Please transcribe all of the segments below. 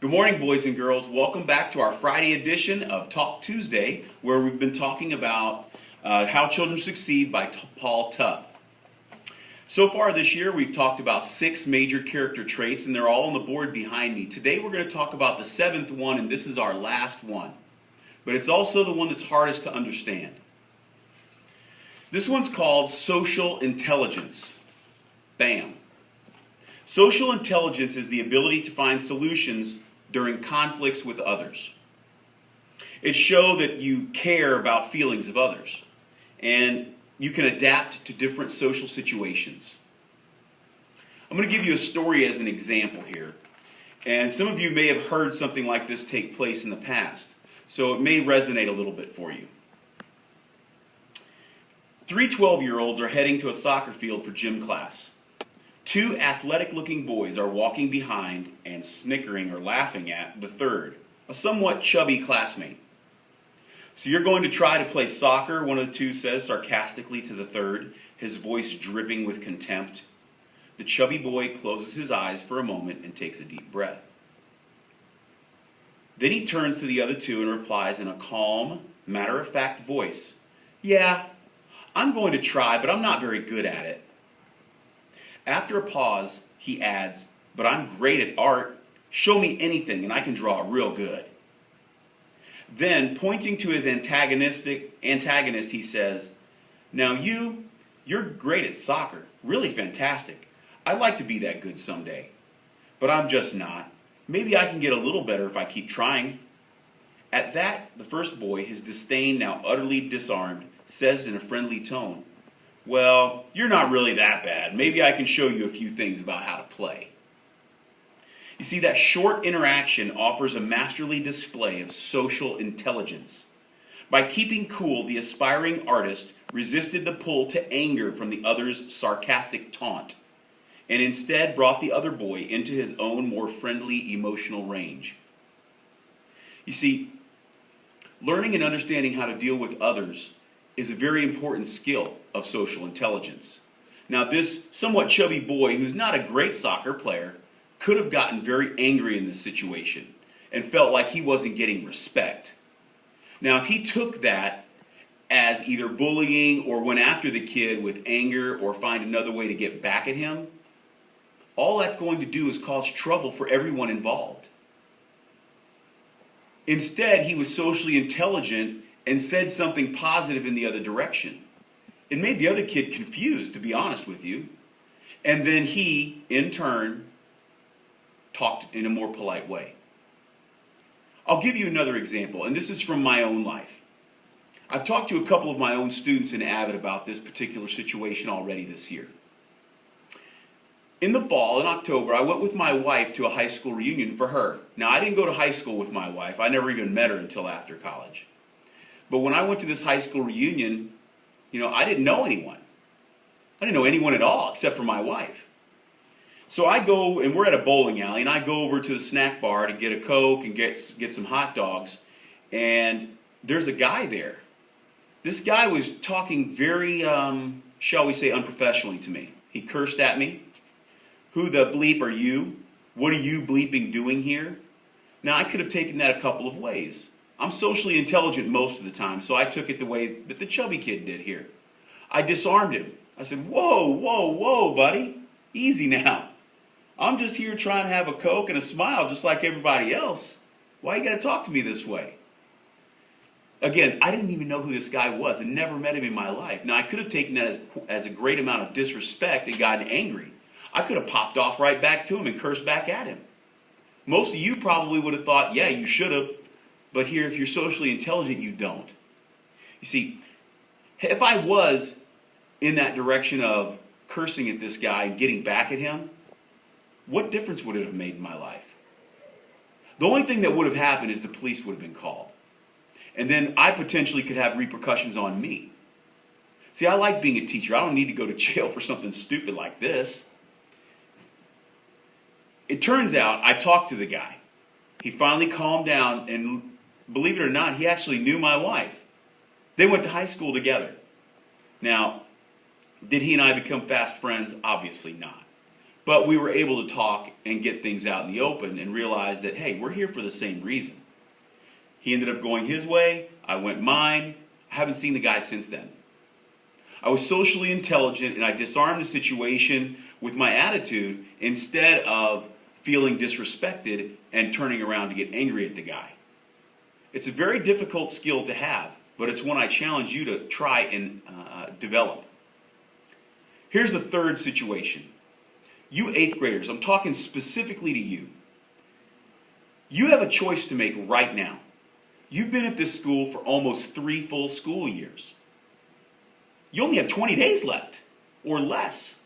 Good morning, boys and girls. Welcome back to our Friday edition of Talk Tuesday, where we've been talking about How Children Succeed by Paul Tough. So far this year, we've talked about 6 major character traits, and they're all on the board behind me. Today, we're going to talk about the 7th one, and this is our last one. But it's also the one that's hardest to understand. This one's called social intelligence. Bam. Social intelligence is the ability to find solutions during conflicts with others. It shows that you care about feelings of others, and you can adapt to different social situations. I'm going to give you a story as an example here, and some of you may have heard something like this take place in the past, so it may resonate a little bit for you. 3 12-year-olds are heading to a soccer field for gym class. 2 athletic-looking boys are walking behind and snickering or laughing at the third, a somewhat chubby classmate. "So you're going to try to play soccer?" one of the 2 says sarcastically to the third, his voice dripping with contempt. The chubby boy closes his eyes for a moment and takes a deep breath. Then he turns to the other 2 and replies in a calm, matter-of-fact voice, "Yeah, I'm going to try, but I'm not very good at it." After a pause, he adds, "But I'm great at art. Show me anything and I can draw real good." Then, pointing to his antagonist, he says, "Now you're great at soccer. Really fantastic. I'd like to be that good someday. But I'm just not. Maybe I can get a little better if I keep trying." At that, the first boy, his disdain now utterly disarmed, says in a friendly tone, "Well, you're not really that bad. Maybe I can show you a few things about how to play." You see, that short interaction offers a masterly display of social intelligence. By keeping cool, the aspiring artist resisted the pull to anger from the other's sarcastic taunt, and instead brought the other boy into his own more friendly emotional range. You see, learning and understanding how to deal with others is a very important skill of social intelligence. Now, this somewhat chubby boy, who's not a great soccer player, could have gotten very angry in this situation and felt like he wasn't getting respect. Now, if he took that as either bullying or went after the kid with anger or find another way to get back at him, all that's going to do is cause trouble for everyone involved. Instead, he was socially intelligent and said something positive in the other direction. It made the other kid confused, to be honest with you. And then he, in turn, talked in a more polite way. I'll give you another example, and this is from my own life. I've talked to a couple of my own students in Avid about this particular situation already this year. In the fall, in October, I went with my wife to a high school reunion for her. Now, I didn't go to high school with my wife. I never even met her until after college. But when I went to this high school reunion, I didn't know anyone. I didn't know anyone at all except for my wife. So I go, and we're at a bowling alley, and I go over to the snack bar to get a Coke and get some hot dogs, and there's a guy there. This guy was talking very, shall we say, unprofessionally to me. He cursed at me. "Who the bleep are you? What are you bleeping doing here?" Now, I could have taken that a couple of ways. I'm socially intelligent most of the time, so I took it the way that the chubby kid did here. I disarmed him. I said, whoa, buddy. Easy now. I'm just here trying to have a Coke and a smile just like everybody else. Why you got to talk to me this way?" Again, I didn't even know who this guy was and never met him in my life. Now, I could have taken that as a great amount of disrespect and gotten angry. I could have popped off right back to him and cursed back at him. Most of you probably would have thought, yeah, you should have. But here, if you're socially intelligent, you don't. You see, if I was in that direction of cursing at this guy and getting back at him, what difference would it have made in my life? The only thing that would have happened is the police would have been called. And then I potentially could have repercussions on me. See, I like being a teacher. I don't need to go to jail for something stupid like this. It turns out I talked to the guy. He finally calmed down, and believe it or not, he actually knew my wife. They went to high school together. Now, did he and I become fast friends? Obviously not. But we were able to talk and get things out in the open and realize that, hey, we're here for the same reason. He ended up going his way, I went mine. I haven't seen the guy since then. I was socially intelligent and I disarmed the situation with my attitude instead of feeling disrespected and turning around to get angry at the guy. It's a very difficult skill to have, but it's one I challenge you to try and develop. Here's the third situation. You 8th graders, I'm talking specifically to you. You have a choice to make right now. You've been at this school for almost 3 full school years. You only have 20 days left, or less.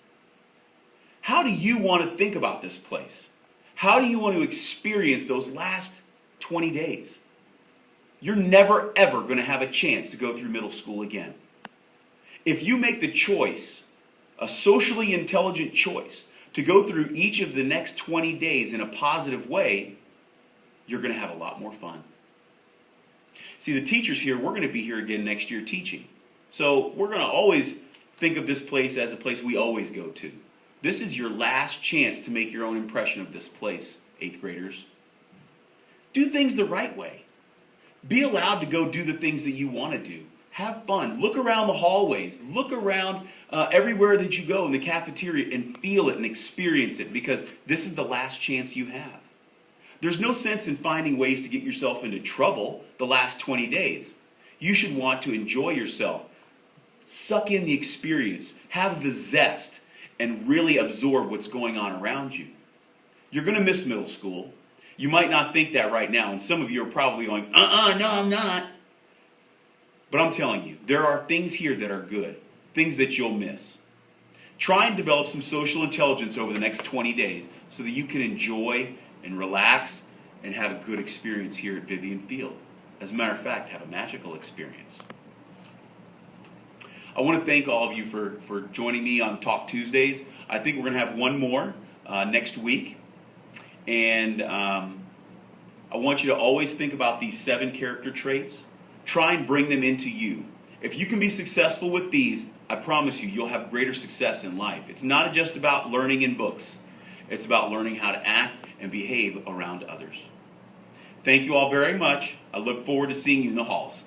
How do you want to think about this place? How do you want to experience those last 20 days? You're never, ever going to have a chance to go through middle school again. If you make the choice, a socially intelligent choice, to go through each of the next 20 days in a positive way, you're going to have a lot more fun. See, the teachers here, we're going to be here again next year teaching. So we're going to always think of this place as a place we always go to. This is your last chance to make your own impression of this place, 8th graders. Do things the right way. Be allowed to go do the things that you want to do. Have fun. Look around the hallways. Look around everywhere that you go in the cafeteria and feel it and experience it, because this is the last chance you have. There's no sense in finding ways to get yourself into trouble the last 20 days. You should want to enjoy yourself. Suck in the experience. Have the zest and really absorb what's going on around you. You're going to miss middle school. You might not think that right now, and some of you are probably going, no, I'm not. But I'm telling you, there are things here that are good, things that you'll miss. Try and develop some social intelligence over the next 20 days so that you can enjoy and relax and have a good experience here at Vivian Field. As a matter of fact, have a magical experience. I want to thank all of you for joining me on Talk Tuesdays. I think we're going to have one more next week. And I want you to always think about these 7 character traits. Try and bring them into you. If you can be successful with these, I promise you, you'll have greater success in life. It's not just about learning in books. It's about learning how to act and behave around others. Thank you all very much. I look forward to seeing you in the halls.